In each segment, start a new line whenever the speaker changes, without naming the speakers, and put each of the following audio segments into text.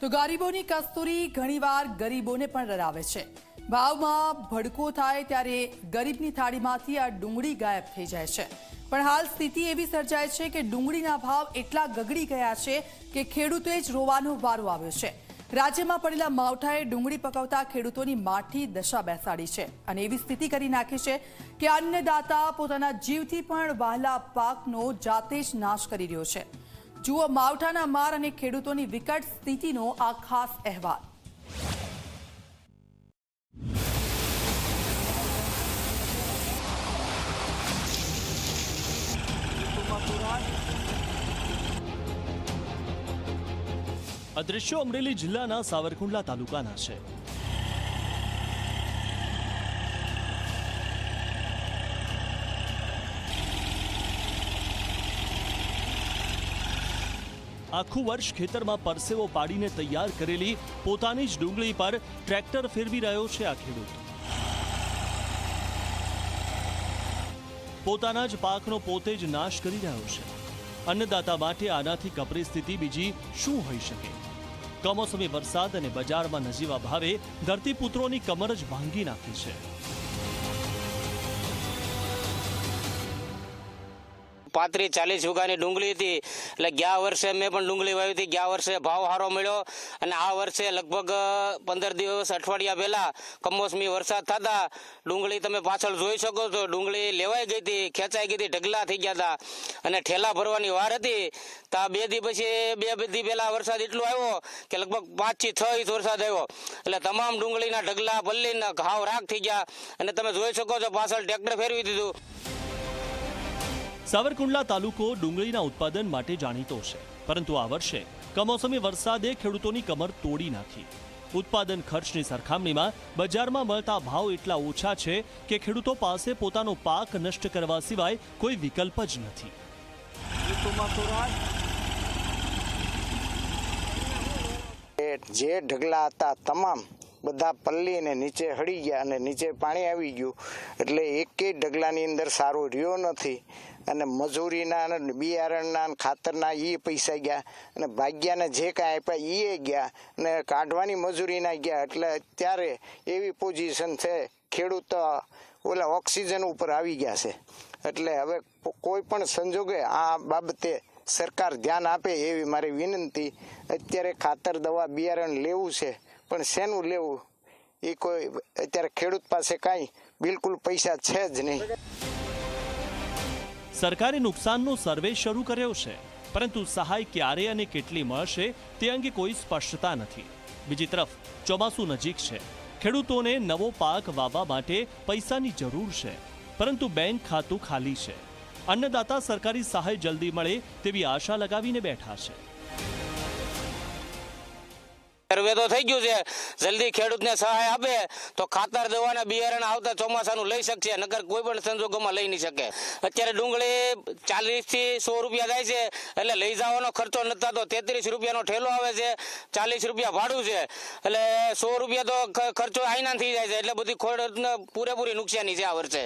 તો ગરીબોની કસ્તુરી ઘણીવાર ગરીબોને પણ ડરાવે છે। ભાવમાં ભડકો થાય ત્યારે ગરીબની થાળીમાંથી આ ડુંગળી ગાયબ થઈ જાય છે। પણ હાલ સ્થિતિ એવી સર્જાય છે કે ડુંગળીના ભાવ એટલા ગગડી ગયા છે કે ખેડૂતોએ જ રોવાનો વારો આવ્યો છે। રાજ્યમાં પડેલા માવઠાએ ડુંગળી પકવતા ખેડૂતોની માઠી દશા બેસાડી છે અને એવી સ્થિતિ કરી નાખી છે કે અન્નદાતા પોતાના જીવથી પણ વહાલા પાકનો જાતે જ નાશ કરી રહ્યો છે। જુઓ માવઠાના માર અને ખેડૂતોની વિકટ સ્થિતિનો આ ખાસ અહેવાલ।
આ દ્રશ્યો અમરેલી જિલ્લાના સાવરકુંડલા તાલુકાના છે। આખું વર્ષ ખેતરમાં પરસેવો પાડીને તૈયાર કરેલી પોતાની જ ડુંગળી પર ટ્રેક્ટર ફેરવી રહ્યો છે આ ખેડૂત। પોતાના જ પાકનો પોતે જ નાશ કરી રહ્યો છે। અન્નદાતા માટે આનાથી કપરી સ્થિતિ બીજી શું હોઈ શકે? કમોસમી વરસાદ અને બજારમાં નજીવા ભાવે ધરતીપુત્રોની કમર જ ભાંગી નાખી છે।
35-40 વીઘાની ડુંગળી હતી એટલે ગયા વર્ષે મેં પણ ડુંગળી વાવી હતી। ગયા વર્ષે ભાવ સારો મળ્યો અને આ વર્ષે લગભગ 15 દિવસ અઠવાડિયા પહેલા કમોસમી વરસાદ થતા ડુંગળી તમે પાછળ જોઈ શકો છો, ડુંગળી લેવાઈ ગઈ હતી, ખેંચાઈ ગઈ હતી, ઢગલા થઈ ગયા હતા અને ઠેલા ભરવાની વાર હતી। તો 2 દી પછી 2 દી પહેલા વરસાદ એટલો આવ્યો કે લગભગ 5 થી 6 ઇંચ વરસાદ આવ્યો એટલે તમામ ડુંગળીના ઢગલા પલ્લીને ઘાવ રાખ થઈ ગયા અને તમે જોઈ શકો છો પાછળ ટ્રેક્ટર ફેરવી દીધું।
સાવરકુંડલા તાલુકો ડુંગળીના ઉત્પાદન માટે જાણીતો છે, પરંતુ આ વર્ષે કમોસમી વરસાદે ખેડૂતોની કમર તોડી નાખી। ઉત્પાદન ખર્ચની સરખામણીમાં બજારમાં મળતા ભાવ એટલા ઓછા છે કે ખેડૂતો પાસે પોતાનો પાક નષ્ટ કરવા સિવાય કોઈ વિકલ્પ જ નથી।
જે ઢગલા હતા તમામ બધા પલ્લીને નીચે હળી ગયા અને નીચે પાણી આવી ગયું એટલે એકેય ઢગલાની અંદર સારો રહ્યો નથી અને મજૂરીના અને બિયારણના ખાતરના એ પૈસા ગયા અને ભાગ્યાને જે કાંઈ આપ્યા એ ગયા અને કાઢવાની મજૂરીના ગયા એટલે અત્યારે એવી પોઝિશન છે ખેડૂત ઓલા ઓક્સિજન ઉપર આવી ગયા છે। એટલે હવે કોઈ પણ સંજોગે આ બાબતે સરકાર ધ્યાન આપે એવી મારી વિનંતી। અત્યારે ખાતર દવા બિયારણ લેવું છે પણ શેનું લેવું એ કોઈ અત્યારે ખેડૂત પાસે કાંઈ બિલકુલ પૈસા છે જ નહીં।
સરકારે નુકસાનનો સર્વે શરૂ કર્યો છે, પરંતુ સહાય ક્યારે અને કેટલી મળશે તે અંગે કોઈ સ્પષ્ટતા નથી। બીજી તરફ ચોમાસું નજીક છે, ખેડૂતોને નવો પાક વાવવા માટે પૈસાની જરૂર છે, પરંતુ બેંક ખાતું ખાલી છે। અન્નદાતા સરકારી સહાય જલ્દી મળે તેવી આશા લગાવીને બેઠા છે।
સર્વે તો થઈ ગયું છે, જલ્દી ખેડૂતને સહાય આપે તો ખાતર દવાના બિયારણ આવતા ચોમાસાનું લઈ શકશે, નકર કોઈ પણ સંજોગોમાં લઈ નહીં શકે। અત્યારે ડુંગળી 40 થી 100 રૂપિયા જાય છે એટલે લઈ જવાનો ખર્ચો નથી થતો। 33 રૂપિયાનો ઠેલો આવે છે, 40 રૂપિયા ભાડું છે એટલે 100 રૂપિયા તો ખર્ચો આઈના થઈ જાય છે એટલે બધી ખેડૂતને પૂરેપૂરી નુકસાની છે આ વર્ષે।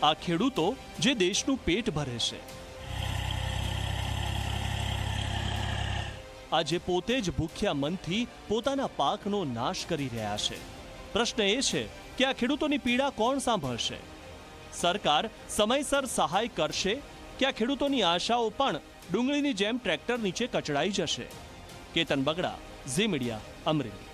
આ ખેડૂતો જે દેશનું પેટ ભરે છે, આજે પોતે જ ભૂખ્યા મનથી પોતાના પાકનો નાશ કરી રહ્યા છે। પ્રશ્ન એ છે કે આ ખેડૂતોની પીડા કોણ સાંભળશે? સરકાર સમયસર સહાય કરશે કે આ ખેડૂતોની આશાઓ પણ ડુંગળીની જેમ ટ્રેક્ટર નીચે કચડાઈ જશે? કેતન બગડા, ઝી મીડિયા, અમરેલી।